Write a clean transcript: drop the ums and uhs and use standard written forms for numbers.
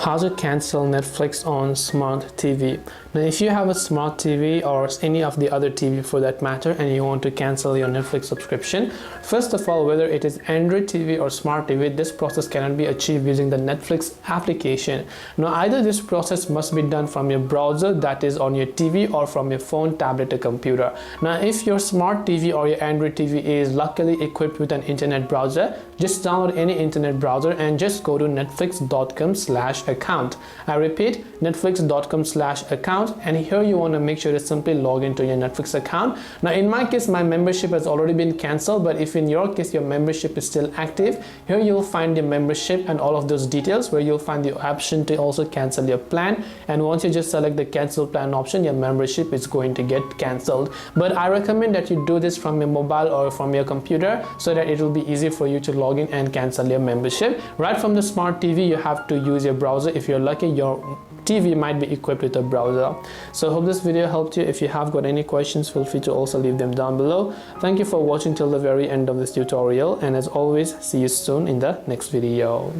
How to cancel Netflix on smart TV. Now, if you have a smart TV or any of the other TV for that matter and you want to cancel your Netflix subscription, first of all, whether it is Android TV or smart TV, this process cannot be achieved using the Netflix application. Now, either this process must be done from your browser, that is on your TV, or from your phone, tablet, or computer. Now, if your smart TV or your Android TV is luckily equipped with an internet browser, just download any internet browser and just go to netflix.com/account. I repeat, netflix.com/account, and here you want to make sure to simply log into your Netflix account. Now, in my case, my membership has already been cancelled, but if in your case your membership is still active, here you'll find the membership and all of those details, where you'll find the option to also cancel your plan. And once you just select the cancel plan option, your membership is going to get cancelled. But I recommend that you do this from your mobile or from your computer, so that it will be easy for you to log in and cancel your membership. Right from the smart TV, you have to use your browser. If you're lucky, your TV might be equipped with a browser. So I hope this video helped you. If you have got any questions, feel free to also leave them down below. Thank you for watching till the very end of this tutorial, and as always, see you soon in the next video.